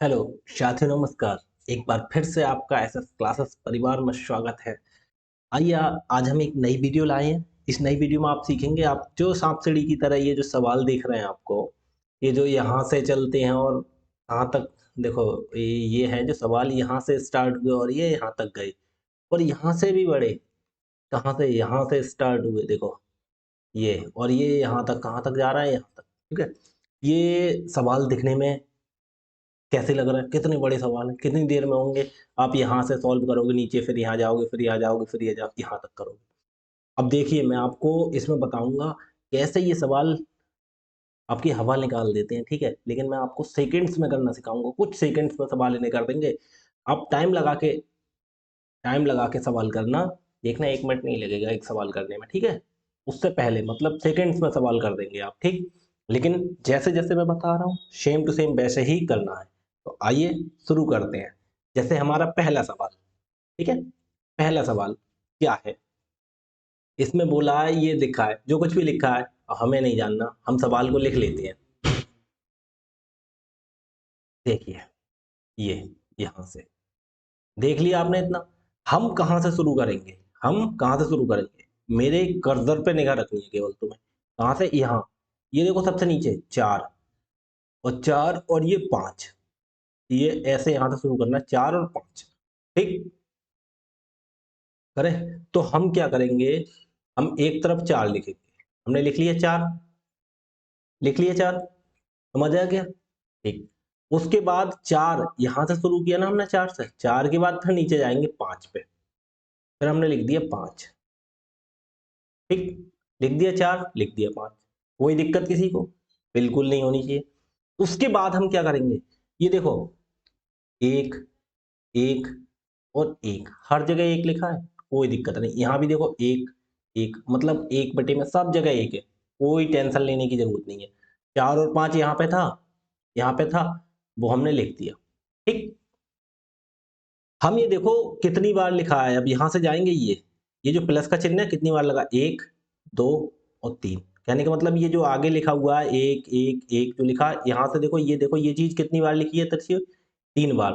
Hello साथियों, नमस्कार। एक बार फिर से आपका एसएस क्लासेस परिवार में स्वागत है। आइए आज हम एक नई वीडियो लाए हैं। इस नई वीडियो में आप सीखेंगे, आप जो सांप सीढ़ी की तरह ये जो सवाल देख रहे हैं आपको, ये जो यहाँ से चलते हैं और कहाँ तक। देखो, ये है जो सवाल यहाँ से स्टार्ट हुए और ये यहाँ तक गए और यहाँ से भी बढ़े। कहाँ से? यहाँ से स्टार्ट हुए, देखो ये, और ये यहाँ तक कहाँ तक जा रहा है? यहाँ तक। ठीक है, ये सवाल दिखने में कैसे लग रहा है? कितने बड़े सवाल हैं, कितनी देर में होंगे? आप यहाँ से सॉल्व करोगे, नीचे फिर यहाँ जाओगे, फिर यहाँ जाओगे, फिर यहाँ तक करोगे। अब देखिए, मैं आपको इसमें बताऊंगा कैसे ये सवाल आपकी हवा निकाल देते हैं। ठीक है, लेकिन मैं आपको सेकंड्स में करना सिखाऊंगा। कुछ सेकंड्स में सवाल इन्हें कर देंगे। आप टाइम लगा के सवाल करना। देखना, 1 मिनट नहीं लगेगा एक सवाल करने में। ठीक है, उससे पहले मतलब सेकंड्स में सवाल कर देंगे आप। ठीक, लेकिन जैसे जैसे मैं बता रहा हूँ सेम टू सेम वैसे ही करना है। तो आइए शुरू करते हैं। जैसे हमारा पहला सवाल, ठीक है, पहला सवाल क्या है? इसमें बोला है, ये लिखा है, जो कुछ भी लिखा है हमें नहीं जानना, हम सवाल को लिख लेते हैं। देखिए, ये यहां से देख लिया आपने इतना। हम कहाँ से शुरू करेंगे? हम कहाँ से शुरू करेंगे? मेरे कर्सर पे निगाह रखनी है केवल तुम्हें। कहाँ से? यहाँ। ये देखो, सबसे नीचे 4 और 4 और ये 5। ये ऐसे यहाँ से शुरू करना है, 4 और 5। ठीक, करें तो हम क्या करेंगे? हम एक तरफ 4 लिखेंगे। हमने लिख लिया 4, लिख लिया 4। समझ आ गया? ठीक, उसके बाद 4 यहाँ से शुरू किया ना हमने, 4 से। 4 के बाद फिर नीचे जाएंगे 5 पे, फिर हमने लिख दिया 5। ठीक, लिख दिया 4, लिख दिया 5। कोई दिक्कत किसी को? बिल्कुल नहीं होनी चाहिए। उसके बाद हम क्या करेंगे? ये देखो, 1, 1 और 1, हर जगह 1 लिखा है, कोई दिक्कत नहीं। यहाँ भी देखो 1, 1 मतलब 1 बटे में सब जगह 1 है, कोई टेंशन लेने की जरूरत नहीं है। 4 और 5 यहाँ पे था, यहाँ पे था, वो हमने लिख दिया। ठीक, हम ये देखो कितनी बार लिखा है। अब यहाँ से जाएंगे, ये जो प्लस का चिन्ह है कितनी बार लगा? 1, 2 और 3। कहने का मतलब ये जो आगे लिखा हुआ है 1, 1, 1 जो लिखा है, यहाँ से देखो, ये देखो, ये चीज कितनी बार लिखी है तरसी? 3 बार।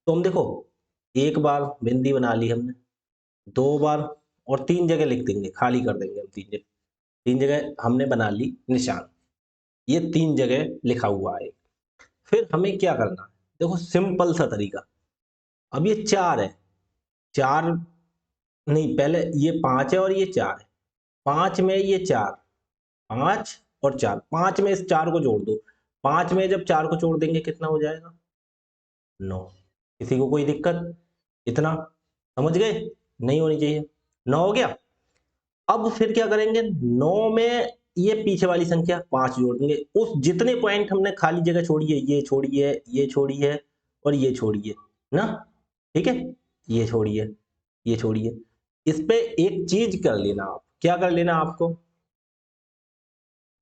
तो हम देखो, 1 बार बिंदी बना ली हमने, 2 बार, और 3 जगह लिख देंगे, खाली कर देंगे हम 3 जगह। 3 जगह हमने बना ली निशान, ये 3 जगह लिखा हुआ है। फिर हमें क्या करना है? देखो, सिंपल सा तरीका। अब ये 4 है, 4 नहीं, पहले ये 5 है और ये 4 है। 5 में ये 4, 5 और 4, 5 में इस 4 को जोड़ दो। 5 में जब 4 को जोड़ देंगे कितना हो जाएगा? 9। किसी को कोई दिक्कत? इतना समझ गए? नहीं होनी चाहिए। 9 हो गया। अब फिर क्या करेंगे? 9 में ये पीछे वाली संख्या 5 जोड़ देंगे। उस जितने पॉइंट हमने खाली जगह छोड़ी है, ये छोड़ी है, ये छोड़ी है और ये छोड़ी है ना। ठीक है, ये छोड़ी है, ये छोड़ी है। इस पे एक चीज कर लेना आप। क्या कर लेना आपको?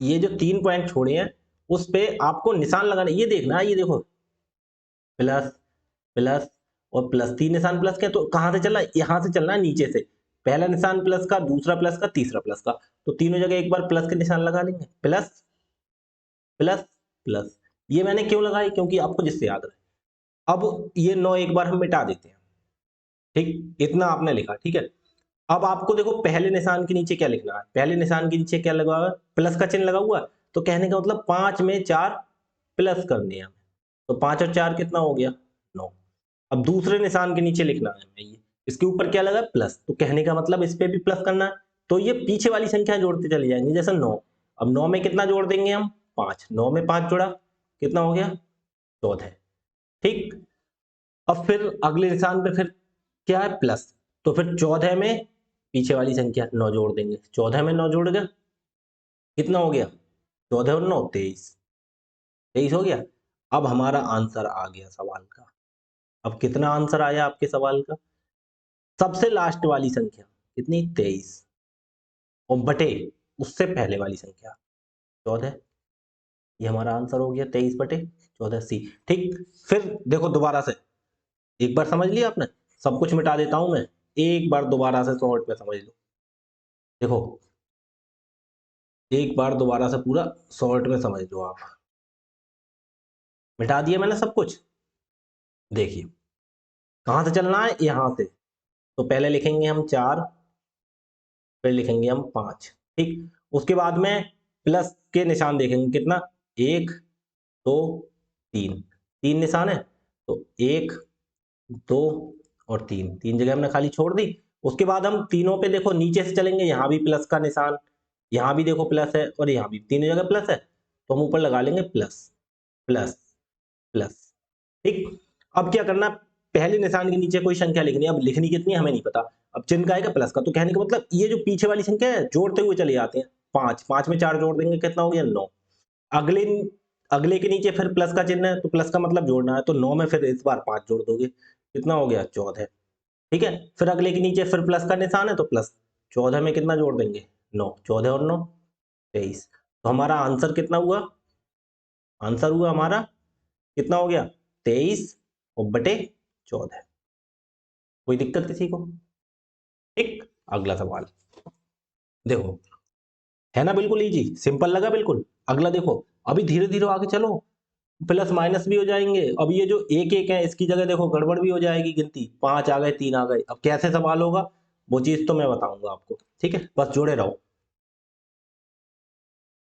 ये जो 3 पॉइंट छोड़े हैं उस पे आपको निशान लगाना। ये देखना, ये देखो, प्लस, प्लस और प्लस, 3 निशान प्लस के। तो कहां से चलना है? यहां से चलना है, नीचे से। पहला निशान प्लस का, दूसरा प्लस का, तीसरा प्लस का। तो तीनों जगह एक बार प्लस के निशान लगा लेंगे। Plus, plus, plus. ये मैंने क्यों लगाई? क्योंकि आपको जिससे याद रहे। अब ये 9 एक बार हम मिटा देते हैं। ठीक, इतना आपने लिखा। ठीक है, अब आपको देखो पहले निशान के नीचे क्या लिखना है। पहले निशान के नीचे क्या लगा हुआ है? प्लस का चिन्ह लगा हुआ है। तो कहने का मतलब 5 में 4 प्लस करने हैं हमें। तो 5 और 4 कितना हो गया? 9। अब दूसरे निशान के नीचे लिखना है हमें, ये इसके ऊपर क्या लगा? प्लस। तो कहने का मतलब इस पे भी प्लस करना है। तो ये पीछे वाली संख्या जोड़ते चले जाएंगे, जैसे 9। अब 9 में कितना जोड़ देंगे हम? 5। 9 में 5 जोड़ा, कितना हो गया? 14। ठीक, अब फिर अगले निशान पे फिर क्या है? प्लस। तो फिर 14 में पीछे वाली संख्या 9 जोड़ देंगे। 14 में 9 जोड़ गया, कितना हो गया? 14 और 9 23। 23 हो गया। अब हमारा आंसर आ गया सवाल का। अब कितना आंसर आया आपके सवाल का? सबसे लास्ट वाली संख्या कितनी? 23, और बटे उससे पहले वाली संख्या 14। ये हमारा आंसर हो गया, 23 बटे 14 सी। ठीक, फिर देखो दोबारा से, एक बार समझ लिया आपने? सब कुछ मिटा देता हूं मैं, एक बार दोबारा से शॉर्ट में समझ लो। देखो, एक बार दोबारा से पूरा शॉर्ट में समझ लो आप। मिटा दिया मैंने सब कुछ। देखिए कहाँ से चलना है, यहाँ से। तो पहले लिखेंगे हम 4, फिर लिखेंगे हम 5। ठीक, उसके बाद में प्लस के निशान देखेंगे, कितना, 1 2 3, 3 निशान है, तो 1 2 और 3, 3 जगह हमने खाली छोड़ दी। उसके बाद हम तीनों पे देखो नीचे से चलेंगे, यहाँ भी प्लस का निशान, यहाँ भी देखो प्लस है, और यहाँ भी तीनों जगह प्लस है, तो हम ऊपर लगा लेंगे प्लस प्लस प्लस। ठीक, अब क्या करना, पहले निशान के नीचे कोई संख्या लिखनी है। अब लिखनी कितनी है हमें नहीं पता, अब चिन्ह का आएगा प्लस का, तो कहने का मतलब ये जो पीछे वाली संख्या है जोड़ते हुए चले जाते हैं। 5, 5 में 4 जोड़ देंगे, कितना हो गया, 9। अगले अगले के नीचे फिर प्लस का चिन्ह है, तो प्लस का मतलब जोड़ना है, तो 9 में फिर इस बार 5 जोड़ दोगे, कितना हो गया, 14। ठीक है, फिर अगले के नीचे फिर प्लस का निशान है, तो प्लस 14 में कितना जोड़ देंगे, 9, 14 और 9 23। तो हमारा आंसर कितना हुआ, आंसर हुआ हमारा कितना हो गया, 23 और बटे 14। कोई दिक्कत किसी को? ठीक, अगला सवाल देखो, है ना बिल्कुल इजी, सिंपल लगा बिल्कुल। अगला देखो, अभी धीरे धीरे आगे चलो, प्लस माइनस भी हो जाएंगे। अब ये जो एक एक है इसकी जगह देखो गड़बड़ भी हो जाएगी गिनती, 5 आ गए, 3 आ गए, अब कैसे सवाल होगा वो चीज तो मैं बताऊंगा आपको। ठीक है, बस जुड़े रहो,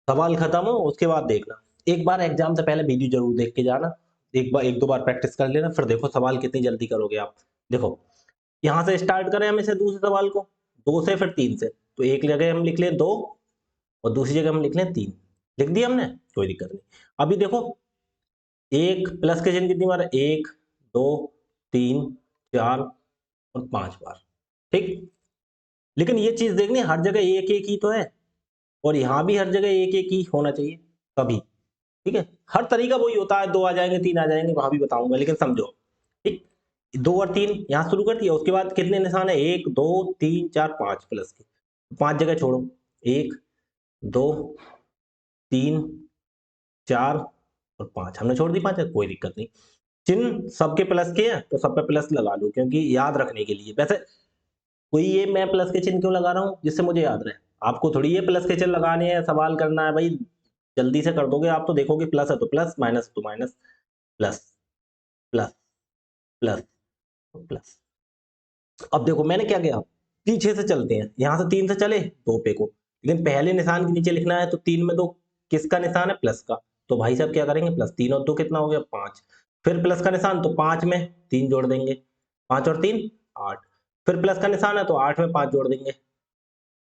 सवाल खत्म हो उसके बाद देखना। एक बार एग्जाम से पहले वीडियो जरूर देख के जाना, एक बार 1-2 बार प्रैक्टिस कर लेना, फिर देखो सवाल कितनी जल्दी करोगे आप। देखो यहां से स्टार्ट करें हम इसे दूसरे सवाल को, 2 से फिर 3 से, तो एक जगह हम लिख लें 2 और दूसरी जगह हम लिख लें 3। लिख दिया हमने, कोई दिक्कत नहीं। अभी देखो एक प्लस के चिन्ह कितनी बार है, 1 2 3 4 और 5 बार। ठीक, लेकिन ये चीज देखनी, हर जगह एक एक ही तो है, और यहां भी हर जगह एक एक ही होना चाहिए तभी। ठीक है, हर तरीका वही होता है, 2 आ जाएंगे 3 आ जाएंगे, वहां भी बताऊंगा, लेकिन समझो। ठीक, 2 और 3 यहां शुरू कर दिया, उसके बाद कितने निशान है, 1 2 3 4 5 प्लस के, 5 जगह छोड़ो, 1 2 3 4 और 5 हमने छोड़ दी, 5 है, कोई दिक्कत नहीं। चिन्ह सबके प्लस के हैं तो सब पे प्लस लगा लो, क्योंकि याद रखने के लिए। वैसे कोई ये मैं प्लस के चिन्ह क्यों लगा रहा हूँ, जिससे मुझे याद रहे। आपको थोड़ी ये प्लस के चिन्ह लगाने हैं, सवाल करना है भाई, जल्दी से कर दोगे आप, तो देखोगे प्लस है तो प्लस, माइनस है तो minus, plus plus plus plus. अब देखो मैंने क्या किया, पीछे से चलते हैं, यहां से 3 से चले 2 पे को, लेकिन पहले निशान के नीचे लिखना है, तो 3 में 2 किसका निशान है, प्लस का, तो भाई साहब क्या करेंगे, प्लस 3 और 2 कितना हो गया, 5। फिर प्लस का निशान, तो 5 में 3 जोड़ देंगे, 5 और 3 8। फिर प्लस का निशान है तो 8 में 5 जोड़ देंगे,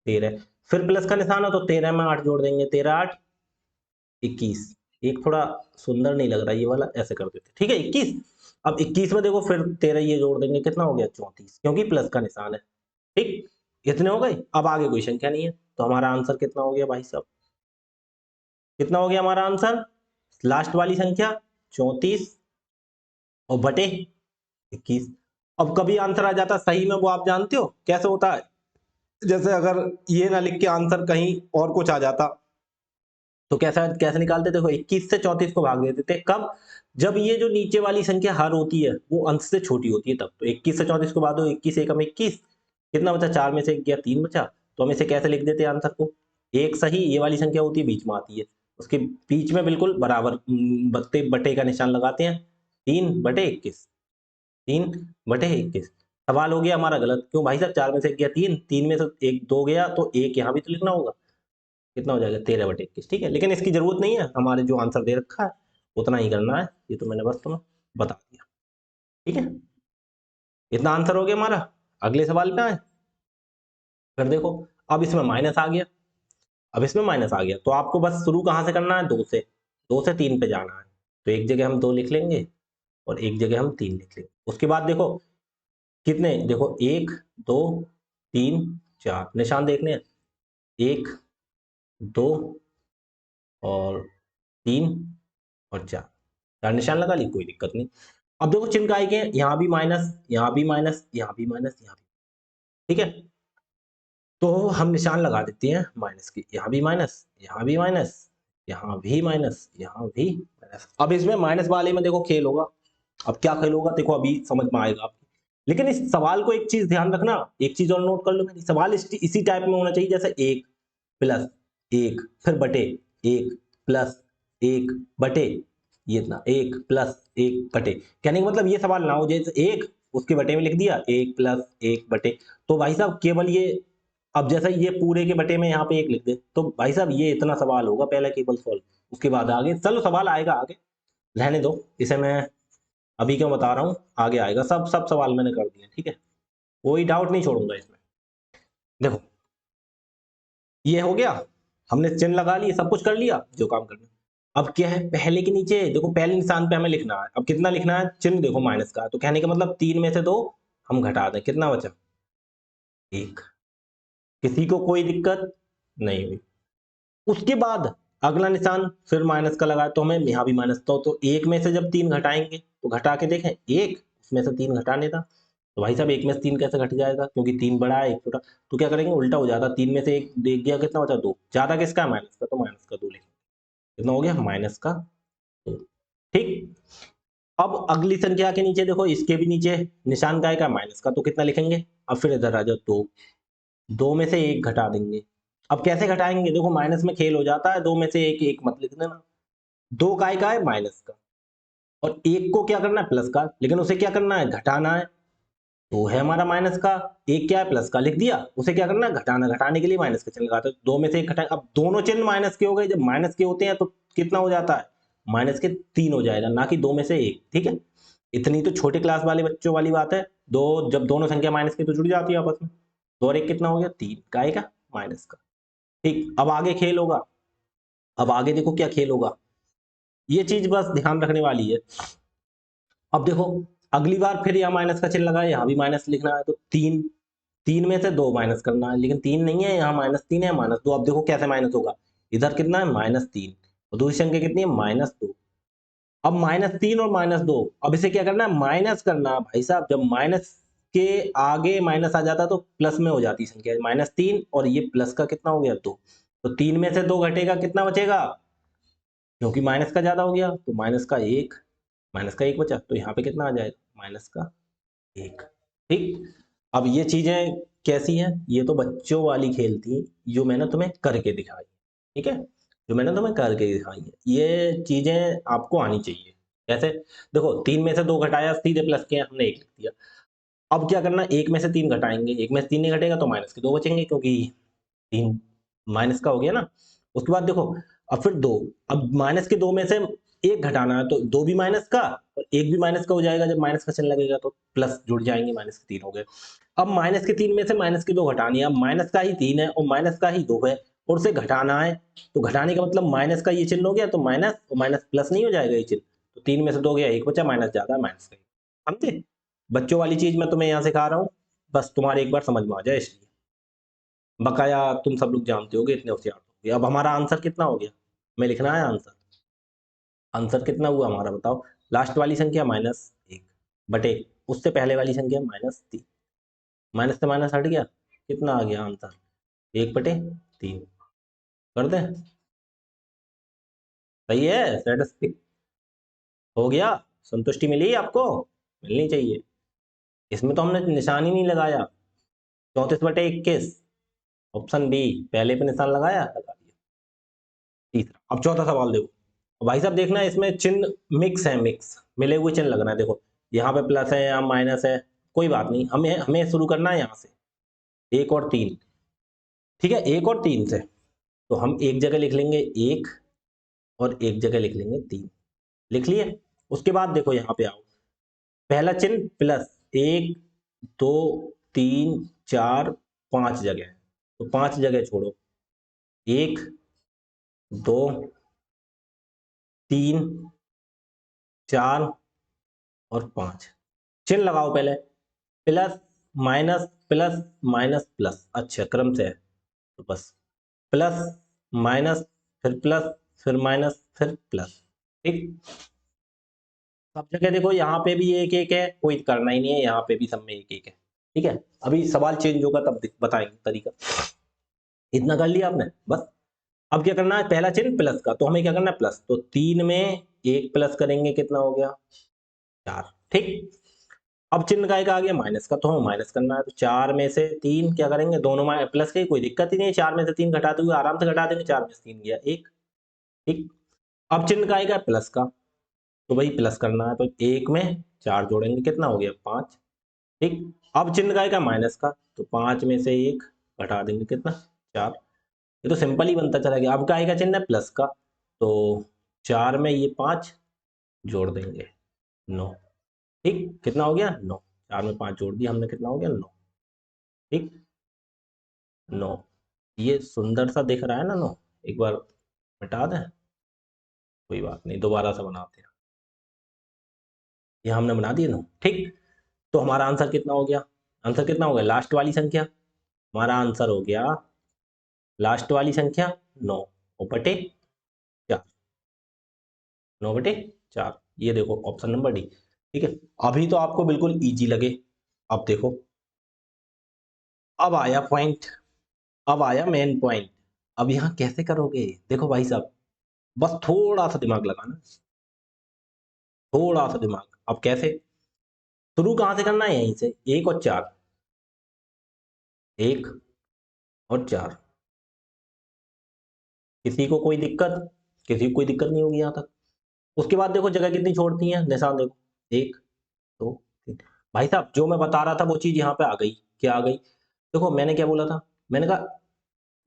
13। फिर प्लस का निशान है तो 13 में 8 जोड़ देंगे, 13 8 21। एक थोड़ा सुंदर नहीं लग रहा ये वाला, ऐसे कर देते, ठीक है 21। अब 21 में देखो फिर 13 ये जोड़ देंगे, कितना हो गया, 34, क्योंकि प्लस का निशान है। ठीक, इतने हो गए, अब आगे कोई संख्या नहीं है, तो हमारा आंसर कितना हो गया भाई साहब, कितना हो गया हमारा आंसर, लास्ट वाली संख्या 34 और बटे 21। अब कभी आंसर आ जाता सही में, वो आप जानते हो कैसे होता है, जैसे अगर ये ना लिख के आंसर कहीं और कुछ आ जाता, तो कैसा कैसे निकालते, देखो 21 से 34 को भाग देते थे, कब, जब ये जो नीचे वाली संख्या हर होती है वो अंश से छोटी होती है तब। तो 21 से 34 को भाग दो, 21 एकम 21, कितना बचा, 4 में से 1 गया, 3 बचा, तो हम इसे कैसे लिख देते हैं आंसर को, एक सही ये वाली संख्या होती है बीच में आती है, उसके बीच में बिल्कुल बराबर बट्टे बटे का निशान लगाते हैं, 3/21, 3/21। सवाल हो गया हमारा गलत, क्यों भाई साहब, 4 में से 1 गया, 3, 3 में से 1 2 गया, तो 1 यहाँ भी तो लिखना होगा, कितना हो जाएगा, 13/21। ठीक है, लेकिन इसकी जरूरत नहीं है, हमारे जो आंसर दे रखा है उतना ही करना है, ये तो मैंने बस तुम्हें बता दिया। ठीक है, इतना आंसर हो गया हमारा। अगले सवाल पे आए, फिर देखो अब इसमें माइनस आ गया, अब इसमें माइनस आ गया, तो आपको बस शुरू कहां से करना है, 2 से, 2 से 3 पे जाना है, तो एक जगह हम 2 लिख लेंगे और एक जगह हम 3 लिख लेंगे। उसके बाद देखो कितने, देखो 1 2 3 4 निशान देखने हैं, 1 2 और 3 और 4, 4 निशान लगा ली, कोई दिक्कत नहीं। अब देखो चिन्ह काय के हैं, यहाँ भी माइनस, यहाँ भी माइनस, यहाँ भी माइनस, यहाँ भी, ठीक है, तो हम निशान लगा देते हैं माइनस के, यहाँ भी माइनस, यहाँ भी माइनस, यहाँ भी माइनस, यहाँ भी माइनस। अब इसमें माइनस वाले में देखो खेल होगा, अब क्या खेल होगा देखो अभी समझ में आएगा आपको। लेकिन इस सवाल को एक चीज ध्यान रखना, एक चीज और नोट कर लो मेरी, सवाल इसी टाइप में होना चाहिए, जैसे 1 प्लस 1 फिर बटे 1 प्लस 1 बटे ये इतना 1 प्लस 1 बटे, कहने का मतलब ये सवाल ना हो जैसे 1 उसके बटे में लिख दिया 1 प्लस 1 बटे, तो भाई साहब केवल ये, अब जैसा ये पूरे के बटे में यहाँ पे 1 लिख दे तो भाई साहब ये इतना सवाल होगा पहले केवल सॉल्व, उसके बाद आगे चलो सवाल आएगा आगे, रहने दो इसे, मैं अभी क्यों बता रहा हूँ, आगे आएगा, सब सब सवाल मैंने कर दिए, ठीक है, कोई डाउट नहीं छोड़ूंगा इसमें। देखो ये हो गया, हमने चिन्ह लगा लिए, सब कुछ कर लिया जो काम करना। अब क्या है, पहले के नीचे देखो, पहले निशान पे हमें लिखना है, अब कितना लिखना है, चिन्ह देखो माइनस का, तो कहने का मतलब 3 में से 2 हम घटा दें, कितना बचा 1, किसी को कोई दिक्कत नहीं हुई। उसके बाद अगला निशान फिर माइनस का लगाया, तो हमें यहाँ भी माइनस, तो 1 में से जब 3 घटाएंगे तो घटा के देखें 1 उसमें से 3 घटाने था, तो भाई साहब 1 में से 3 कैसे घट जाएगा, क्योंकि 3 बड़ा है 1 छोटा, तो क्या करेंगे उल्टा हो जाता, 3 में से 1 देख गया, कितना बचा 2, ज्यादा किसका माइनस का, तो माइनस का 2 लिखेंगे, कितना हो गया माइनस का 2, ठीक। अब अगली संख्या के नीचे देखो, इसके भी नीचे निशान का है माइनस का, तो कितना लिखेंगे, अब फिर इधर आ जाओ 2, 2 में से 1 घटा देंगे, अब कैसे घटाएंगे, देखो माइनस में खेल हो जाता है, 2 में से 1 1 मत लिख देना, 2 का है माइनस का, और 1 को क्या करना है प्लस का, लेकिन उसे क्या करना है घटाना है, तो है हमारा माइनस का, 1 क्या है प्लस का लिख दिया, उसे क्या करना है घटाना, घटाने के लिए माइनस का चिन्ह लगाते हैं, 2 में से 1 घटाए, अब दोनों चिन्ह माइनस के हो गए, जब माइनस के होते हैं तो कितना हो जाता है माइनस के 3 हो जाएगा, ना कि 2 में से 1, ठीक है, इतनी तो छोटे क्लास वाले बच्चों वाली बात है, दो जब दोनों संख्या माइनस की तो जुड़ जाती है आपस में, 2 और 1 कितना हो गया 3 का आएगा माइनस का, ठीक। अब आगे खेल होगा, अब आगे देखो क्या खेल होगा, ये चीज बस ध्यान रखने वाली है। अब देखो अगली बार फिर यहाँ माइनस का चिन्ह लगा है, यहाँ भी माइनस लिखना है, तो 3, 3 में से 2 माइनस करना है, लेकिन 3 नहीं है यहाँ, -3 है -2, अब देखो कैसे माइनस होगा, इधर कितना है -3 और दूसरी संख्या कितनी है -2, अब -3 और -2, अब इसे क्या करना है माइनस करना, भाई साहब जब माइनस के आगे माइनस आ जाता तो प्लस में हो जाती संख्या, -3 और ये प्लस का कितना हो गया 2, तो 3 में से 2 घटेगा कितना बचेगा, क्योंकि माइनस का ज्यादा हो गया तो माइनस का 1 बचा, तो यहाँ पे कितना आ जाएगा माइनस का 1, ठीक। अब ये चीजें कैसी हैं, ये तो बच्चों वाली खेल थी जो मैंने तुम्हें करके दिखाई, ठीक है, जो मैंने तुम्हें करके दिखाई है, ये चीजें आपको आनी चाहिए। कैसे, देखो 3 में से 2 घटाया, सीधे प्लस के हमने 1 लिख दिया, अब क्या करना, 1 में से 3 घटाएंगे, 1 में से 3 नहीं घटेगा तो माइनस के 2 बचेंगे, क्योंकि 3 माइनस का हो गया ना। उसके बाद देखो अब फिर 2, अब माइनस के 2 में से 1 घटाना है, तो 2 भी माइनस का और 1 भी माइनस का हो जाएगा, जब माइनस का चिन्ह लगेगा तो प्लस जुड़ जाएंगे, माइनस के 3 हो गए। अब माइनस के 3 में से माइनस के 2 घटानी है, अब माइनस का ही 3 है और माइनस का ही 2 है और उसे घटाना है, तो घटाने का मतलब माइनस का ये चिन्ह हो गया, तो माइनस और माइनस प्लस नहीं हो जाएगा ये चिन्ह, तो 3 में से 2 गया, 1 बचा, माइनस ज्यादा है माइनस का, समझे, बच्चों वाली चीज मैं तुम्हें यहाँ सिखा रहा हूँ, बस तुम्हारे एक बार समझ में आ जाए इसलिए, बकाया तुम सब लोग जानते होगे, इतने होशियार होगे। अब हमारा आंसर कितना हो गया, हमें लिखना है आंसर, आंसर कितना हुआ हमारा बताओ, लास्ट वाली संख्या -1 बटे उससे पहले वाली संख्या -3, माइनस से माइनस हट गया, कितना आ गया आंसर 1/3, कर दें, सही है, सेटिस्फाई हो गया, संतुष्टि मिली आपको, मिलनी चाहिए, इसमें तो हमने निशान ही नहीं लगाया, 34/21, ऑप्शन बी, पहले पे निशान लगाया, लगा दिया। तीसरा, अब चौथा सवाल देखो भाई साहब, देखना इसमें चिन्ह मिक्स है, मिक्स मिले हुए चिन्ह लगना है, देखो यहाँ पे प्लस है, यहाँ माइनस है, कोई बात नहीं, हमें हमें शुरू करना है यहाँ से 1 और 3, ठीक है, 1 और 3 से, तो हम एक जगह लिख लेंगे 1 और एक जगह लिख लेंगे 3, लिख लिए। उसके बाद देखो यहाँ पे आओ, पहला चिन्ह प्लस, 1 2 3 4 5 जगह, तो 5 जगह छोड़ो, 1 2 3 4 और 5, चिन्ह लगाओ पहले, plus minus plus minus plus, अच्छा क्रम से है, तो बस प्लस माइनस फिर प्लस फिर माइनस फिर प्लस, ठीक। सब जगह देखो यहाँ पे भी 1 1 है, कोई करना ही नहीं है, यहाँ पे भी सब में 1 1 है, ठीक है, अभी सवाल चेंज होगा तब बताएंगे तरीका, इतना कर लिया आपने बस। अब क्या करना है, पहला चिन्ह प्लस का, तो हमें क्या करना है प्लस, तो 3 में 1 प्लस करेंगे, कितना हो गया 4, ठीक। अब चिन्ह का एक आ गया माइनस का, तो हमें माइनस करना है, तो 4 में से 3 क्या करेंगे, दोनों प्लस के, कोई दिक्कत ही नहीं है, 4 में से 3 घटाते हुए आराम से घटा देंगे, 4 में से 3 गया 1, ठीक। अब चिन्ह का आएगा प्लस का, तो भाई प्लस करना है, तो 1 में 4 जोड़ेंगे, कितना हो गया 5। ठीक, अब चिन्ह का है क्या माइनस का, तो 5 में से 1 घटा देंगे, कितना 4। ये तो सिंपल ही बनता चला गया। अब का आएगा चिन्ह है प्लस का, तो 4 में ये 5 जोड़ देंगे 9। ठीक, कितना हो गया 9, 4 में 5 जोड़ दिया हमने, कितना हो गया 9। ठीक, 9। ये सुंदर सा दिख रहा है ना 9, एक बार मिटा दें, कोई बात नहीं, दोबारा से बनाते हैं। ये हमने बना दिया 9। ठीक, तो हमारा आंसर कितना हो गया, आंसर कितना हो गया, लास्ट वाली संख्या, हमारा आंसर हो गया लास्ट वाली संख्या 9 और बटे 4, 9/4। ये देखो ऑप्शन नंबर डी। ठीक है, अभी तो आपको बिल्कुल इजी लगे। अब देखो, अब आया पॉइंट, अब आया मेन पॉइंट। अब यहाँ कैसे करोगे, देखो भाई साहब, बस थोड़ा सा दिमाग लगाना, थोड़ा सा दिमाग। अब कैसे शुरू कहाँ से करना है, यहीं से 1 और 4, 1 और 4। किसी को कोई दिक्कत, किसी को कोई दिक्कत नहीं होगी यहाँ तक। उसके बाद देखो जगह कितनी छोड़ती है, निशान देखो, 1 2 3। भाई साहब जो मैं बता रहा था वो चीज यहाँ पे आ गई, क्या आ गई, देखो मैंने क्या बोला था, मैंने कहा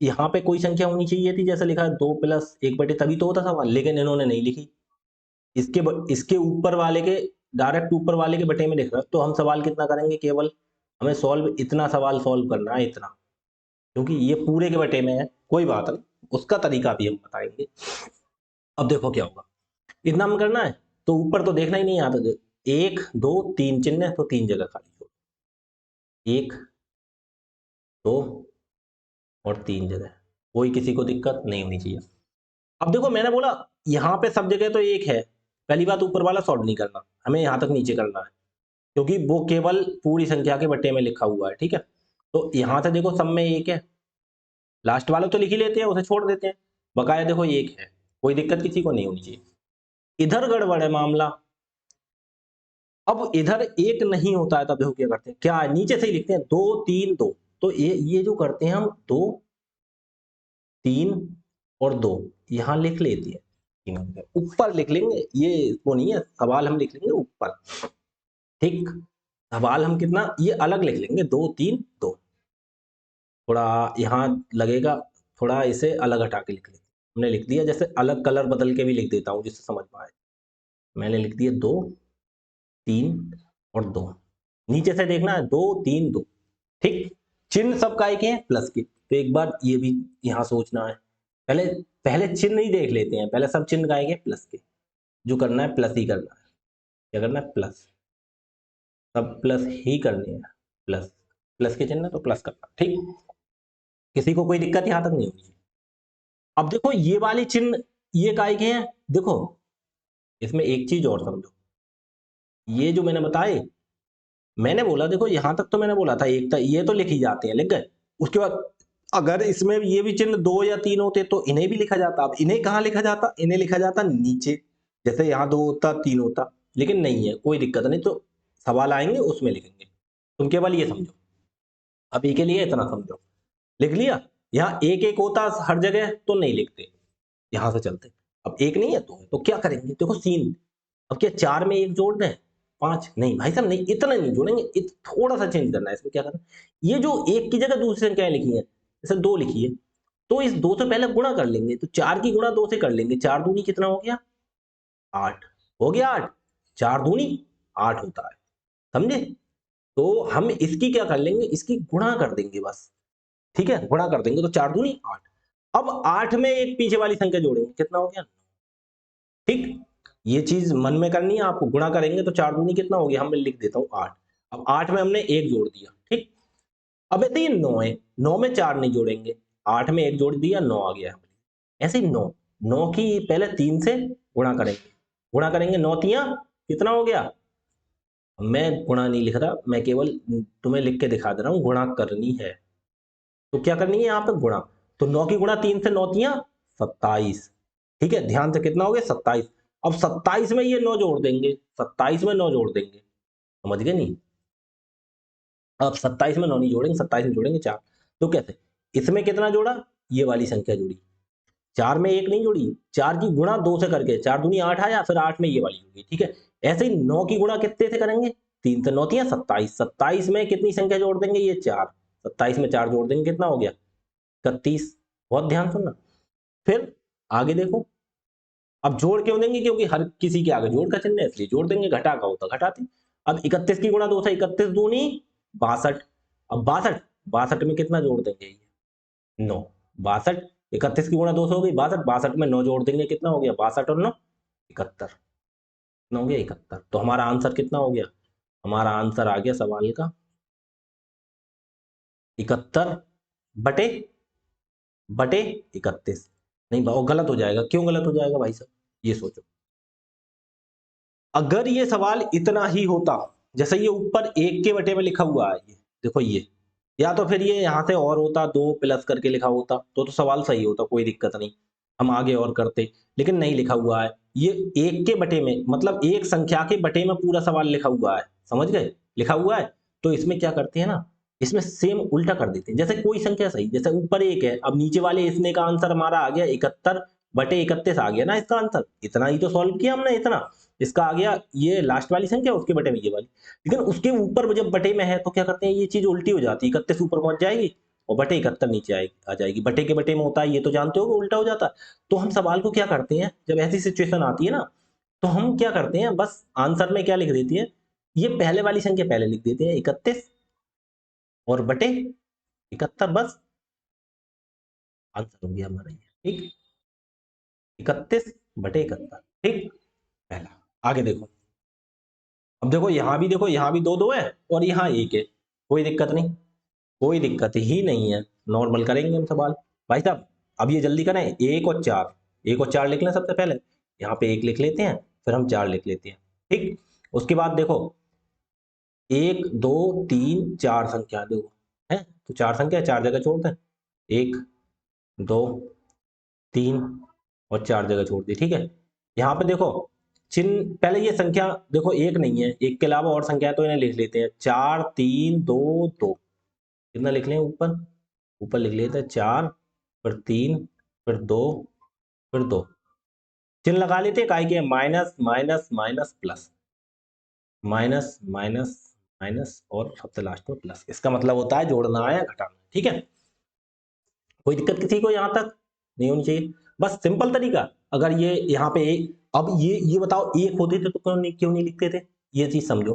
यहाँ पे कोई संख्या होनी चाहिए थी, जैसे लिखा है 2 + 1/, तभी तो होता सवाल, लेकिन इन्होंने नहीं लिखी। इसके ऊपर वाले के, डायरेक्ट ऊपर वाले के बटे में लिख रहा है, तो हम सवाल कितना करेंगे, केवल हमें सॉल्व इतना सवाल सॉल्व करना है, इतना, क्योंकि ये पूरे के बटे में है। कोई बात नहीं, उसका तरीका भी हम बताएंगे। अब देखो क्या होगा, इतना हम करना है, तो ऊपर तो देखना ही नहीं आता, 1 2 3 चिन्ह है, तो 3 जगह खाली हो, 1 2 और 3 जगह, कोई किसी को दिक्कत नहीं होनी चाहिए। अब देखो मैंने बोला यहाँ पे सब जगह तो 1 है, पहली बात ऊपर वाला सॉल्व नहीं करना, हमें यहाँ तक नीचे करना है, क्योंकि वो केवल पूरी संख्या के बट्टे में लिखा हुआ है। ठीक है, तो यहाँ से देखो सब में 1 है, लास्ट वाला तो लिख ही लेते हैं, उसे छोड़ देते हैं, बकाया देखो 1 है, कोई दिक्कत किसी को नहीं होनी चाहिए। इधर गड़बड़ है मामला, अब इधर 1 नहीं होता है, तब देखो क्या करते हैं, क्या है नीचे से ही लिखते हैं 2 3 2, तो ये जो करते हैं हम 2 3 और 2 यहाँ लिख लेते हैं, ऊपर लिख लेंगे, ये वो नहीं है, सवाल हम लिख लेंगे ऊपर। ठीक, सवाल हम कितना ये अलग लिख लेंगे, 2 3 2, थोड़ा यहाँ लगेगा, थोड़ा इसे अलग हटा के लिख लेते, हमने लिख दिया, जैसे अलग कलर बदल के भी लिख देता हूँ जिससे समझ में आए। मैंने लिख दिया 2 3 और 2, नीचे से देखना है 2 3 2। ठीक, चिन्ह सब काय के हैं, प्लस के, तो एक बार ये भी यहाँ सोचना है, पहले पहले चिन्ह ही देख लेते हैं, पहले सब चिन्ह काय के प्लस के, जो करना है प्लस ही करना है, क्या करना है प्लस, सब प्लस ही करने हैं, प्लस प्लस के चिन्ह तो प्लस करना। ठीक, किसी को कोई दिक्कत यहाँ तक नहीं होगी। अब देखो ये वाले चिन्ह ये काय के हैं, देखो इसमें एक चीज और समझो, ये जो मैंने बताए, मैंने बोला देखो यहां तक तो मैंने बोला था एक था, ये तो लिख ही जाते हैं, लिख गए। उसके बाद अगर इसमें ये भी चिन्ह 2 या 3 होते तो इन्हें भी लिखा जाता, अब इन्हें कहाँ लिखा जाता, इन्हें लिखा जाता नीचे, जैसे यहाँ 2 होता 3 होता, लेकिन नहीं है, कोई दिक्कत नहीं, तो सवाल आएंगे उसमें लिखेंगे, तुम केवल ये समझो, अभी के लिए इतना समझो, लिख लिया। यहाँ एक एक होता हर जगह तो नहीं लिखते, यहां से चलते, अब एक नहीं है तो क्या करेंगे, देखो सीन, अब क्या 4 में 1 जोड़ दें, 5 नहीं भाई साहब, नहीं इतना नहीं जोड़ेंगे, थोड़ा सा चेंज करना है, इसमें क्या करना, ये जो 1 की जगह दूसरी संख्याएं लिखी है, जैसे 2 लिखी है, तो इस 2 से पहले गुणा कर लेंगे, तो 4 की गुणा 2 से कर लेंगे, 4 दूनी कितना हो गया 8, हो गया 8, 4 दूनी 8 होता है, समझे। तो हम इसकी क्या कर लेंगे, इसकी गुणा कर देंगे बस, ठीक है, गुणा कर देंगे, तो 4 दूनी 8। अब 8 में एक पीछे वाली संख्या जोड़ेंगे, कितना हो गया, ठीक, ये चीज मन में करनी है आपको, गुणा करेंगे तो 4 दूनी कितना हो गया, हम लिख देता हूँ 8। अब 8 में हमने 1 जोड़ दिया, ठीक, अब ये 9 है, 9 में 4 नहीं जोड़ेंगे, 8 में 1 जोड़ दिया, 9 आ गया, ऐसे ही 9, 9 की पहले 3 से गुणा करेंगे, गुणा करेंगे 9 तिया कितना हो गया, मैं गुणा नहीं लिख रहा, मैं केवल तुम्हें लिख के दिखा दे रहा हूँ, गुणा करनी है, तो क्या करनी है यहाँ पे गुणा, तो 9 की गुणा 3 से 9 तिया 27, ठीक है, ध्यान से कितना हो गया 27। अब 27 में ये 9 जोड़ देंगे, 27 में 9 जोड़ देंगे, समझ गए नहीं, अब 27 में 9 नहीं जोड़ेंगे, 27 में जोड़ेंगे 4, तो कैसे, इसमें कितना जोड़ा, ये वाली संख्या जुड़ी, 4 में 1 नहीं जोड़ी, 4 की गुणा 2 से करके 4 दूनी 8 आया, फिर 8 में ये वाली होगी, ठीक है। ऐसे ही 9 की गुणा कितने से करेंगे, 3 से 9 तिया 27, 27 में कितनी संख्या जोड़ देंगे, ये 4, 27 में 4 जोड़ देंगे कितना हो गया 31। बहुत ध्यान सुनना। फिर आगे देखो, अब जोड़ क्यों देंगे, क्योंकि हर किसी के आगे जोड़ का चिन्ह है इसलिए जोड़ देंगे, घटा का होता घटाते। अब 31 की गुणा 2 से 31 दूनी 62, अब 62, 62 में कितना जोड़ देंगे, ये 9, 62, 31 की गुणा 2 से हो गई 62, 62 में 9 जोड़ देंगे कितना हो गया 62 और 9 71, कितना हो गया 71। तो हमारा आंसर कितना हो गया, हमारा आंसर आ गया सवाल का 71 बटे बटे 31। नहीं वो गलत हो जाएगा, क्यों गलत हो जाएगा भाई साहब, ये सोचो। अगर ये सवाल इतना ही होता, जैसे ये ऊपर 1 के बटे में लिखा हुआ है, ये देखो ये, या तो फिर ये यहाँ से और होता 2 प्लस करके लिखा होता तो सवाल सही होता, कोई दिक्कत नहीं, हम आगे और करते, लेकिन नहीं लिखा हुआ है। ये 1 के बटे में, मतलब एक संख्या के बटे में पूरा सवाल लिखा हुआ है, समझ गए, लिखा हुआ है। तो इसमें क्या करते हैं ना, इसमें सेम उल्टा कर देते हैं। जैसे कोई संख्या सही, जैसे ऊपर 1 है, अब नीचे वाले इसने का आंसर हमारा आ गया 71 बटे 31 आ गया ना इसका आंसर, इतना ही तो सॉल्व किया हमने, इतना इसका आ गया ये लास्ट वाली संख्या, उसके बटे में ये वाली। लेकिन उसके ऊपर जब बटे में है तो क्या करते हैं, ये चीज उल्टी हो जाती है, 31 ऊपर पहुंच जाएगी और बटे 71 नीचे आ जाएगी। बटे के बटे में होता है, ये तो जानते हो कि उल्टा हो जाता है। तो हम सवाल को क्या करते हैं, जब ऐसी सिचुएशन आती है ना, तो हम क्या करते हैं, बस आंसर में क्या लिख देती है, ये पहले वाली संख्या पहले लिख देते हैं 31 और बटे 71, बस आंसर हो गया हमारा ये, ठीक, 31 बटे 71, ठीक, पहला। आगे देखो, अब देखो यहां भी देखो, यहां भी दो दो है और यहाँ एक है, कोई दिक्कत नहीं, कोई दिक्कत ही नहीं है, नॉर्मल करेंगे हम सवाल। भाई साहब अब ये जल्दी करें, 1 और 4, 1 और 4 लिख लें सबसे पहले, यहाँ पे 1 लिख लेते हैं, फिर हम 4 लिख लेते हैं, ठीक। उसके बाद देखो 1 2 3 4 संख्या देखो है, तो 4 संख्या 4 जगह छोड़ दें, 1 2 3 और 4 जगह छोड़ दी, ठीक है। यहाँ पे देखो चिन्ह, पहले ये संख्या देखो 1 नहीं है, 1 के अलावा और संख्या तो इन्हें लिख लेते हैं, 4 3 2 2, कितना लिख लें ऊपर, ऊपर लिख लेते हैं 4, फिर 3, फिर 2, फिर 2, चिन्ह लगा लेते हैं, काय के minus minus minus plus, minus minus minus और सबसे लास्ट में प्लस, इसका मतलब होता है जोड़ना है या घटाना, ठीक है। कोई दिक्कत किसी को यहां तक नहीं होनी चाहिए, बस सिंपल तरीका। अगर ये यहाँ पे अब ये बताओ एक होते थे तो क्यों नहीं लिखते थे, ये चीज समझो।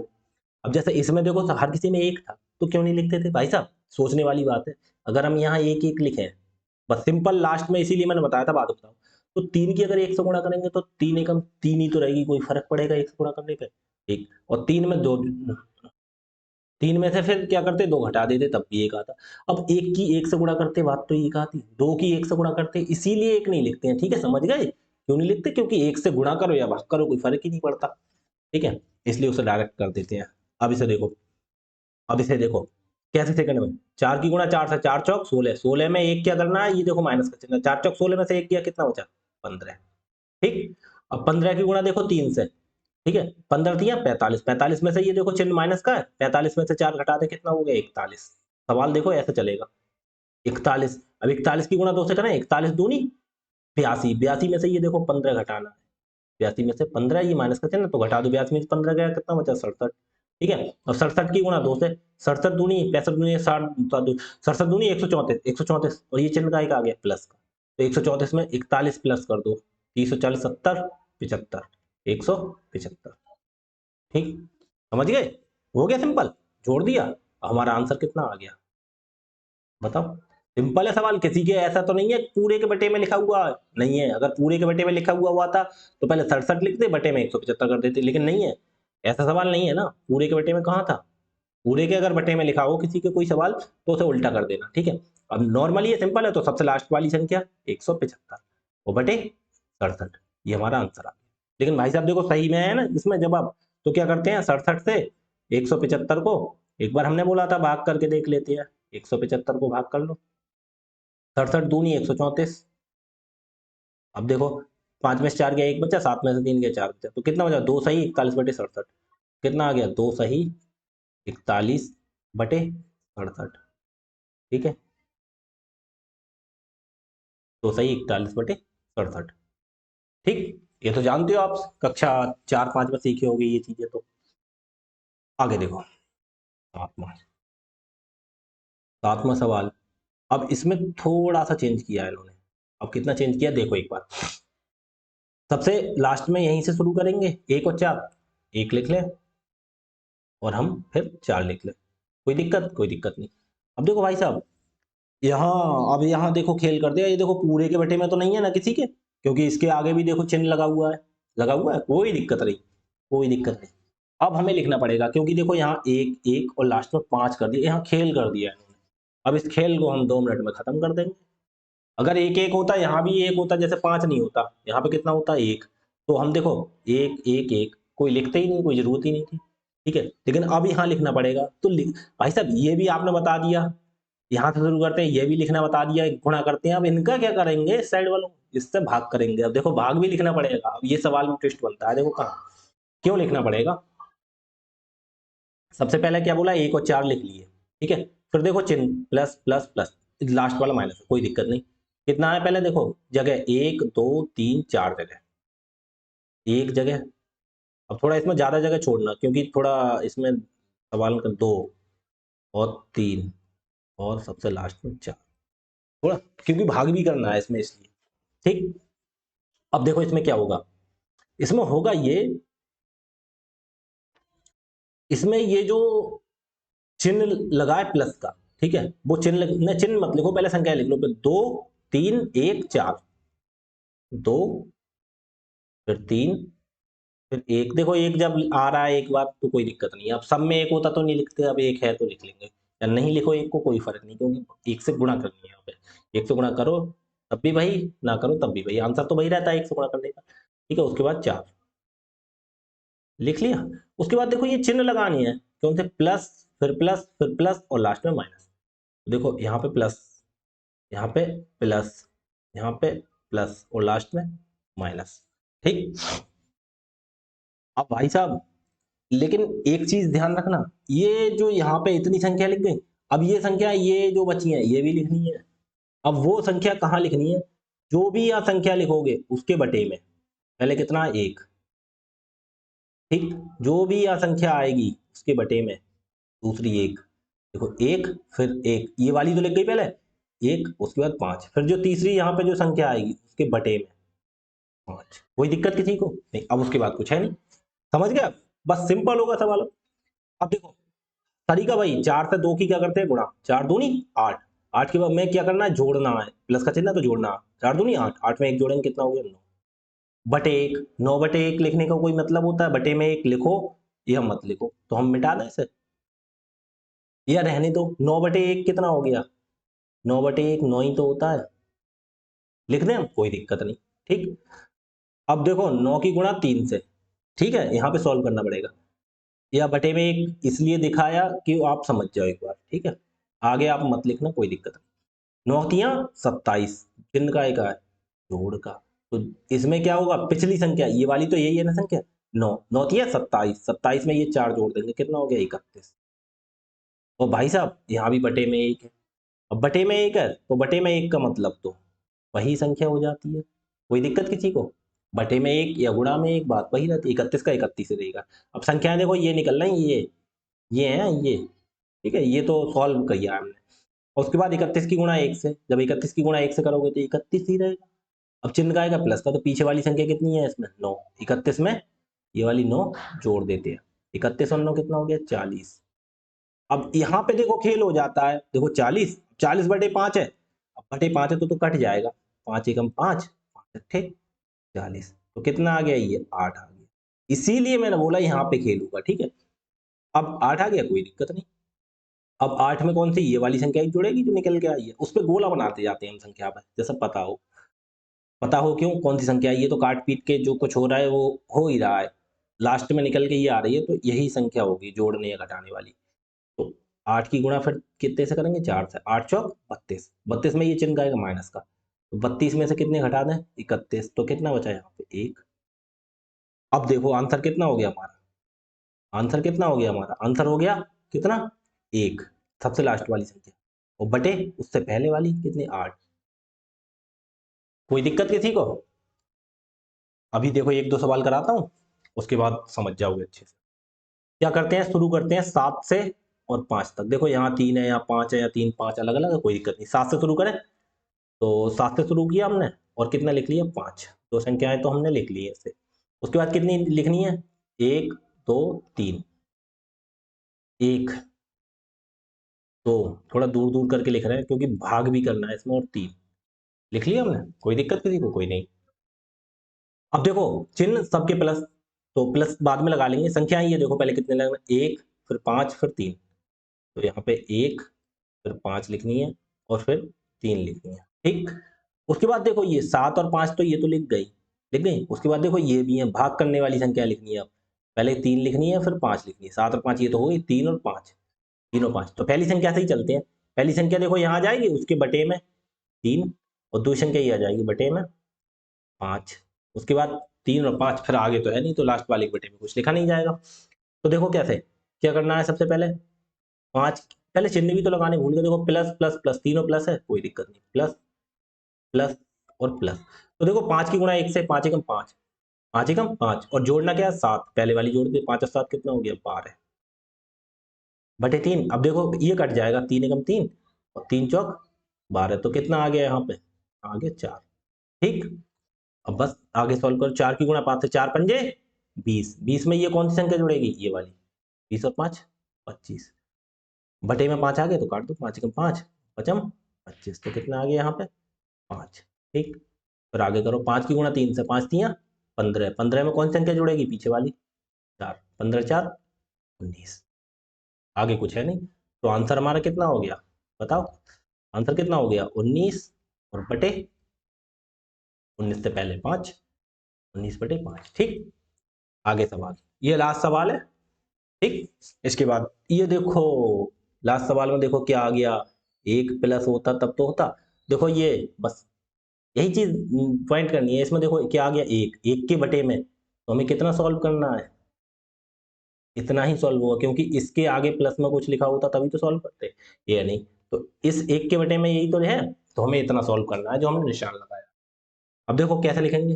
अब जैसे इसमें देखो हर किसी में एक था तो क्यों नहीं लिखते थे भाई साहब, सोचने वाली बात है। अगर हम यहाँ एक एक लिखे, बस सिंपल लास्ट में, इसीलिए मैंने बताया था, बात बताओ, तो 3 की अगर 1 से गुणा करेंगे तो 3 एकम 3 ही तो रहेगी, कोई फर्क पड़ेगा 1 से गुणा करने पे, एक, और 3 में 2, 3 में से फिर क्या करते, 2 घटा देते तब भी एक आता। अब 1 की 1 से गुणा करते बात तो एक आती, 2 की 1 से गुणा करते, इसीलिए एक नहीं लिखते हैं, ठीक है, समझ गए क्यों नहीं लिखते, क्योंकि 1 से गुणा करो या भाग करो कोई फर्क ही नहीं पड़ता, ठीक है, इसलिए उसे डायरेक्ट कर देते हैं। अब इसे देखो, अब इसे देखो कैसे सेकंड में, 4 की गुणा 4 से 4 चौक 16, 16 में एक क्या करना है, ये देखो माइनस का चिन्ह, 4 चौक 16 में से एक किया कितना बचा 15, ठीक। अब 15 की गुणा देखो 3 से, ठीक है, 15 दिया 45, 45 में से ये देखो चिन्ह माइनस का है, 45 में से 4 घटा दे कितना हो गया 41। सवाल देखो ऐसे चलेगा 41, अब 41 की गुणा 2 से करें, 41 दूनी 82, 82 में से ये देखो 15 घटाना है, 82 में से 15, ये माइनस का चिन्ह तो घटा दो, 82 में से 15 गया कितना बचा 67, ठीक है। अब 67 की गुणा 2 से, 67 दूनी 65 दूनी 60, 67 दूनी 134, 134 और ये चिन्ह का एक आ गया प्लस का, तो 134 में 41 प्लस कर दो, 340 70 75, 175, ठीक, समझ गए, हो गया सिंपल, जोड़ दिया, हमारा आंसर कितना आ गया बताओ। सिंपल है सवाल, किसी के ऐसा तो नहीं है पूरे के बटे में लिखा हुआ नहीं है, अगर पूरे के बटे में लिखा हुआ था तो पहले 67 लिखते, बटे में 175 कर देते, लेकिन नहीं है, ऐसा सवाल नहीं है ना, पूरे के बटे में कहाँ था, पूरे के अगर बटे में लिखा हो किसी के कोई सवाल तो उसे उल्टा कर देना, ठीक है। अब नॉर्मली ये सिंपल है, तो सबसे लास्ट वाली संख्या 175 वो बटे 67, ये हमारा आंसर आ गया। लेकिन भाई साहब देखो सही में है ना इसमें जवाब, तो क्या करते हैं 67 से 175 को, एक बार हमने बोला था भाग करके देख लेते हैं, 175 को भाग कर लो, 67 दूनी 134, अब देखो 5 में से 4 गया 1 बचा, 7 में से 3 गया 4 बचा, तो कितना बचा 2 सही 41 बटे 67, कितना आ गया 2 सही 41 बटे 67, ठीक है, 2 सही 41 बटे 67। ठीक, ये तो जानते हो आप, कक्षा 4-5 में सीखे होगे ये चीजें। तो आगे देखो, सातवां सातवां सवाल। अब इसमें थोड़ा सा चेंज किया है इन्होंने। अब कितना चेंज किया देखो एक बार। सबसे लास्ट में यहीं से शुरू करेंगे, 1 और 4, 1 लिख लें और हम फिर 4 लिख लें। कोई दिक्कत? कोई दिक्कत नहीं। अब देखो भाई साहब, यहाँ अब यहाँ देखो खेल कर दिया। ये देखो पूरे के बटे में तो नहीं है ना किसी के, क्योंकि इसके आगे भी देखो चिन्ह लगा हुआ है, लगा हुआ है, कोई दिक्कत नहीं, कोई दिक्कत नहीं। अब हमें लिखना पड़ेगा, क्योंकि देखो यहाँ 1 1 और लास्ट में 5 कर दिया, यहाँ खेल कर दिया है इन्होंने। अब इस खेल को हम 2 मिनट में खत्म कर देंगे। अगर 1 1 होता, यहाँ भी 1 होता, जैसे 5 नहीं होता, यहाँ पे कितना होता 1, तो हम देखो 1 1 1 कोई लिखते ही नहीं, कोई जरूरत ही नहीं थी। ठीक है, लेकिन अब यहाँ लिखना पड़ेगा। तो भाई साहब ये भी आपने बता दिया, यहाँ से शुरू करते हैं, ये भी लिखना बता दिया, गुणा करते हैं। अब इनका क्या करेंगे, इस साइड वालों, इससे भाग करेंगे। अब देखो भाग भी लिखना पड़ेगा। अब ये सवाल में ट्विस्ट बनता है, देखो कहाँ क्यों लिखना पड़ेगा। सबसे पहले क्या बोला, 1 और 4 लिख लिए, ठीक है। फिर देखो चिन्ह प्लस प्लस प्लस, लास्ट वाला माइनस, कोई दिक्कत नहीं। कितना है पहले देखो, जगह 1 2 3 4 जगह, एक जगह। अब थोड़ा इसमें ज्यादा जगह छोड़ना, क्योंकि थोड़ा इसमें सवाल का 2 और 3 और सबसे लास्ट में 4, थोड़ा क्योंकि भाग भी करना है इसमें, इसलिए। ठीक, अब देखो इसमें क्या होगा, इसमें होगा ये, इसमें ये जो चिन्ह लगा है प्लस का, ठीक है, वो चिन्ह मत लिखो, पहले संख्या लिख लो। 2 3 1 4, 2 फिर 3 फिर 1। देखो एक जब आ रहा है एक बार तो कोई दिक्कत नहीं है। अब सब में 1 होता तो नहीं लिखते, अब 1 है तो लिख लेंगे, या नहीं लिखो 1 को, कोई फर्क नहीं, क्योंकि 1 से गुणा करनी है यहाँ पे। 1 से गुणा करो तब भी वही, ना करो तब भी वही, आंसर तो वही रहता है 1 से गुणा करने का। ठीक है, उसके बाद 4 लिख लिया। उसके बाद देखो ये चिन्ह लगानी है, कौन से, प्लस फिर प्लस फिर प्लस और लास्ट में माइनस। देखो यहाँ पे प्लस, यहाँ पे प्लस, यहाँ पे प्लस और लास्ट में माइनस। ठीक, अब भाई साहब लेकिन एक चीज ध्यान रखना, ये जो यहाँ पे इतनी संख्या लिख गई, अब ये संख्या ये जो बची है ये भी लिखनी है। अब वो संख्या कहाँ लिखनी है, जो भी यहाँ संख्या लिखोगे उसके बटे में, पहले कितना 1, ठीक, जो भी यहाँ संख्या आएगी उसके बटे में दूसरी 1। देखो 1 फिर 1, ये वाली तो लिख गई पहले 1, उसके बाद 5, फिर जो तीसरी यहाँ पे जो संख्या आएगी उसके बटे में 5। कोई दिक्कत किसी को नहीं। अब उसके बाद कुछ है नहीं, समझ गया, बस सिंपल होगा सवाल। अब देखो तरीका भाई, 4 से 2 की क्या करते हैं गुणा, 4 दूनी 8, 8 के बाद में क्या करना है, जोड़ना है, प्लस का चिन्ह है तो जोड़ना, 4 दूनी 8, 8 में 1 जोड़ेंगे कितना हो गया 9 बटे 1। 9 बटे 1 लिखने का कोई मतलब होता है, बटे में 1 लिखो या मत लिखो, तो हम मिटा दें इसे या रहने दो। 9 बटे 1 कितना हो गया, 9 बटे 1 9 ही तो होता है, लिख दें हम, कोई दिक्कत नहीं। ठीक, अब देखो 9 की गुणा 3 से, ठीक है, यहाँ पे सॉल्व करना पड़ेगा, या बटे में 1 इसलिए दिखाया कि आप समझ जाओ एक बार, ठीक है, आगे आप मत लिखना, कोई दिक्कत नहीं। 9 तियां 27, चिन्ह का एक है, जोड़ का, तो इसमें क्या होगा, पिछली संख्या ये वाली तो यही है ना संख्या, 9 9 तियां 27, 27 में ये 4 जोड़ देंगे, कितना हो गया 31। और भाई साहब यहाँ भी बटे में 1 है, अब बटे में 1 है तो बटे में 1 का मतलब तो वही संख्या हो जाती है, कोई दिक्कत किसी को, बटे में 1 या गुणा में 1 बात वही रहती है, 31 का 31 से देगा। अब संख्याएं देखो ये निकल रही, ये है ये, ठीक है, ये तो सॉल्व किया हमने। और उसके बाद 31 की गुणा 1 से, जब 31 की गुणा 1 से करोगे तो 31 ही रहेगा। अब चिन्ह का आएगा प्लस का, तो पीछे वाली संख्या कितनी है इसमें 9, 31 में ये वाली 9 जोड़ देते हैं, 31 और 9 कितना हो गया 40। अब यहाँ पे देखो खेल हो जाता है, देखो 40, 40 बटे 5 है, अब बटे 5 है तो कट जाएगा, 5 एकम 5, 5 ठीक 40, तो कितना आ गया ये 8 आ गया। इसीलिए मैंने बोला यहाँ पे खेल होगा, ठीक है। अब 8 आ गया, कोई दिक्कत नहीं। अब 8 में कौन सी ये वाली संख्या एक जुड़ेगी जो निकल के आई है, उस पे गोला बनाते जाते हैं हम संख्या पर, जैसा पता हो क्यों कौन सी संख्या है, ये तो काट पीट के जो कुछ हो रहा है वो हो ही रहा है, लास्ट में निकल के ये आ रही है, तो यही संख्या होगी जोड़ने या घटाने वाली। तो 8 की गुणा फिर कितने से करेंगे 4 से, 8 चौक 32, 32 में ये चिन्ह आएगा माइनस का, तो 32 में से कितने घटा दें 31, तो कितना बचा यहाँ पे 1। अब देखो आंसर कितना हो गया हमारा, आंसर कितना हो गया हमारा, आंसर हो गया कितना 1, सबसे लास्ट वाली संख्या, और बटे उससे पहले वाली कितनी 8, कोई दिक्कत किसी को? अभी देखो एक दो सवाल कराता हूँ, उसके बाद समझ जाओगे अच्छे से। क्या करते हैं, शुरू करते हैं 7 से और 5 तक। देखो यहाँ 3 है, यहाँ 5 है, या 3 5 अलग अलग है, कोई दिक्कत नहीं। 7 से शुरू करें, तो 7 से शुरू किया हमने और कितना लिख लिया, 5। दो संख्याएं तो हमने लिख ली है इससे। उसके बाद कितनी लिखनी है, 1 2 3। 1 2, थोड़ा दूर दूर करके लिख रहे हैं क्योंकि भाग भी करना है इसमें, और 3 लिख लिया हमने। कोई दिक्कत किसी को? कोई नहीं। अब देखो चिन्ह सबके प्लस, तो प्लस बाद में लगा लेंगे। संख्याएं ये देखो पहले कितने लगना, 1 फिर 5 फिर 3। तो यहाँ पे 1 फिर 5 लिखनी है और फिर 3 लिखनी है, ठीक। उसके बाद देखो ये 7 और 5 तो ये तो लिख गई। उसके बाद देखो ये भी है, भाग करने वाली संख्या लिखनी है। अब पहले 3 लिखनी है फिर 5 लिखनी है। 7 और 5 ये तो हो गई, 3 और 5, 3 और 5। तो पहली संख्या से ही चलते हैं। पहली संख्या देखो यहाँ आ जाएगी, उसके बटे में 3, और दूसरी संख्या ये आ जाएगी बटे में 5। उसके बाद 3 और 5, फिर आगे तो है नहीं, तो लास्ट वाले के बटे में कुछ लिखा नहीं जाएगा। तो देखो कैसे क्या करना है, सबसे पहले 5, पहले चिन्ह भी तो लगाने भूल गए। देखो प्लस प्लस प्लस, तीनों प्लस है, कोई दिक्कत नहीं, प्लस प्लस और प्लस। तो देखो 5 की गुणा 1 से, 5 एकम 5, 5 एकम 5, और जोड़ना क्या है, 7। पहले वाली जोड़ दे, 5 और 7 कितना हो गया, 12 बटे 3। अब देखो ये कट जाएगा, 3 एकम 3 और 3 चौक 12, तो कितना आ गया यहाँ पे, आ गया 4, ठीक। अब बस आगे सॉल्व करो। 4 की गुणा 5 से, 4 पंजे 20, 20 में ये कौन सी संख्या जुड़ेगी, ये वाली। 20 और 5 25, बटे में 5 आ गए तो काट दो, 5 एकम 5 पचम 25, तो कितना आ गया यहाँ पे, 5, ठीक। फिर आगे करो, 5 की गुणा 3 से, 5 तियां 15, 15 में कौन सी संख्या जुड़ेगी, पीछे वाली 4, 15 4 19। आगे कुछ है नहीं, तो आंसर हमारा कितना हो गया, बताओ। आंसर कितना हो गया, 19 और बटे 19 से पहले 5, 19 बटे 5, ठीक। आगे सवाल, ये लास्ट सवाल है, ठीक। इसके बाद ये देखो, लास्ट सवाल में देखो क्या आ गया, 1 प्लस होता तब तो होता। देखो ये बस यही चीज पॉइंट करनी है इसमें। देखो क्या आ गया, 1 1 के बटे में, तो हमें कितना सॉल्व करना है, इतना ही सॉल्व हुआ, क्योंकि इसके आगे प्लस में कुछ लिखा होता तभी तो सॉल्व करते, ये नहीं। तो इस 1 के बटे में यही तो है, तो हमें इतना सॉल्व करना है जो हमने निशान लगाया। अब देखो कैसे लिखेंगे,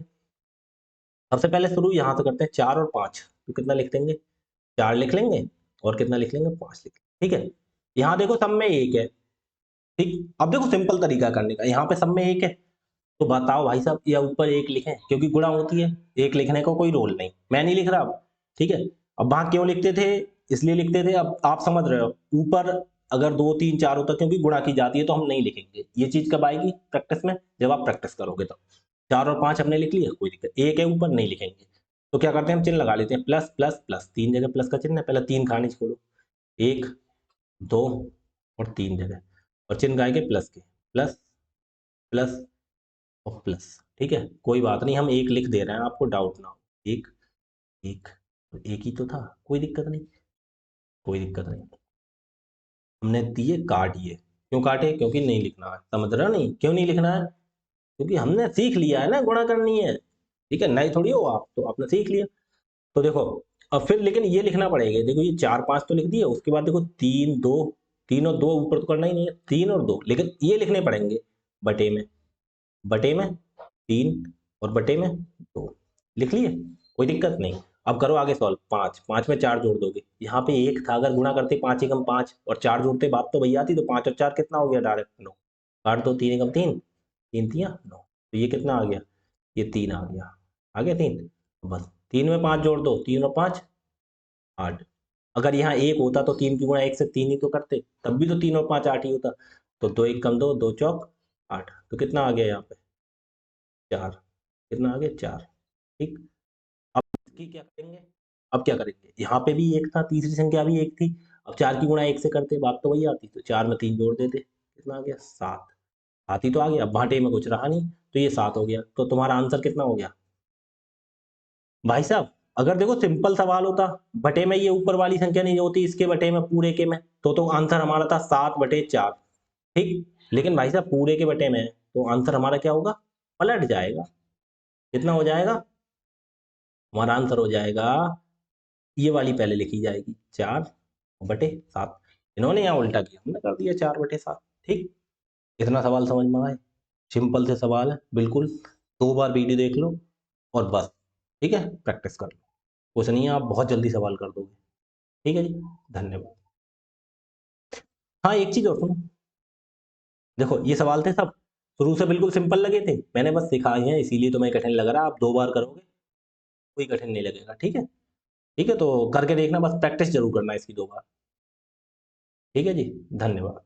सबसे पहले शुरू यहाँ से करते हैं, 4 और 5, तो कितना लिख देंगे, 4 लिख लेंगे और कितना लिख लेंगे, 5 लिख लेंगे, ठीक है। यहाँ देखो सब में 1 है, ठीक। अब देखो सिंपल तरीका करने का, यहाँ पे सब में 1 है, तो बताओ भाई साहब, या ऊपर 1 लिखें, क्योंकि गुणा होती है, 1 लिखने का कोई रोल नहीं, मैं नहीं लिख रहा अब, ठीक है। अब वहां क्यों लिखते थे, इसलिए लिखते थे, अब आप समझ रहे हो। ऊपर अगर 2 3 4 होता, क्योंकि गुणा की जाती है, तो हम नहीं लिखेंगे। ये चीज कब आएगी प्रैक्टिस में, जब आप प्रैक्टिस करोगे तो। 4 और 5 हमने लिख लिया, कोई दिक्कत, 1 है ऊपर, नहीं लिखेंगे। तो क्या करते हैं, हम चिन्ह लगा लेते हैं, प्लस प्लस प्लस, 3 जगह प्लस का चिन्ह है, पहले 3 खानी छोड़ो, 1 2 और 3 जगह, और चिन्ह गाएंगे प्लस के, प्लस प्लस और प्लस, ठीक है। कोई बात नहीं, हम 1 लिख दे रहे हैं, आपको डाउट ना हो। 1 1, तो 1 ही तो था, कोई दिक्कत नहीं, कोई दिक्कत नहीं। हमने दिए काट, ये क्यों काटे, क्योंकि नहीं लिखना है, समझ रहे हो, नहीं क्यों नहीं लिखना है, क्योंकि हमने सीख लिया है ना गुणा करनी है, ठीक है। नहीं थोड़ी हो आप, तो आपने सीख लिया। तो देखो अब फिर लेकिन ये लिखना पड़ेगा, देखो ये 4 5 तो लिख दिए, उसके बाद देखो 3 2, 3 और 2 ऊपर तो करना ही नहीं है, 3 और 2, लेकिन ये लिखने पड़ेंगे बटे में, बटे में 3 और बटे में 2, लिख लिए, कोई दिक्कत नहीं। अब करो आगे सॉल्व, 5 5 में 4 जोड़ दोगे, यहाँ पे 1 था, अगर गुणा करते 5 एकम 5 और 4 जोड़ते, बात तो भैया आती, तो 5 और 4 कितना हो गया, डायरेक्ट 9, काट दो, 3 एकम 3, 3 तिया 9, तो ये कितना आ गया, ये 3 आ गया, आ गया 3। बस 3 में 5 जोड़ दो, 3 और 5 8। अगर यहाँ 1 होता तो 3 की गुणा 1 से 3 ही तो करते, तब भी तो 3 और 5 8 ही होता। तो 2 1 कम 2, 2 चौक 8, तो कितना आ गया यहाँ पे, 4, कितना आ गया 4, ठीक। अब इसकी क्या करेंगे, अब क्या करेंगे, यहाँ पे भी 1 था, तीसरी संख्या भी 1 थी, अब 4 की गुणा 1 से करते, बात तो वही आती, तो 4 में 3 जोड़ देते, कितना आ गया 7, हाथी तो आ गया, अब भाटे में कुछ रहा नहीं, तो ये 7 हो गया। तो तुम्हारा आंसर कितना हो गया भाई साहब। अगर देखो सिंपल सवाल होता, बटे में ये ऊपर वाली संख्या नहीं होती, इसके बटे में पूरे के में, तो आंसर हमारा था 7/4, ठीक। लेकिन भाई साहब पूरे के बटे में है, तो आंसर हमारा क्या होगा, पलट जाएगा। कितना हो जाएगा, हमारा आंसर हो जाएगा, ये वाली पहले लिखी जाएगी 4/7। इन्होंने यहाँ उल्टा किया, हमने कर दिया 4/7, ठीक। इतना सवाल समझ में आए। सिंपल से सवाल है, बिल्कुल 2 बार वीडियो देख लो और बस, ठीक है, प्रैक्टिस कर लो। कुछ नहीं है, आप बहुत जल्दी सवाल कर दोगे। ठीक है जी, धन्यवाद। हाँ, एक चीज़ और सुनो, देखो ये सवाल थे सब शुरू से बिल्कुल सिंपल लगे थे, मैंने बस सिखाए हैं इसीलिए तुम्हें कठिन लग रहा है। आप 2 बार करोगे, कोई कठिन नहीं लगेगा, ठीक है? ठीक है, तो करके देखना, बस प्रैक्टिस ज़रूर करना इसकी 2 बार। ठीक है जी, धन्यवाद।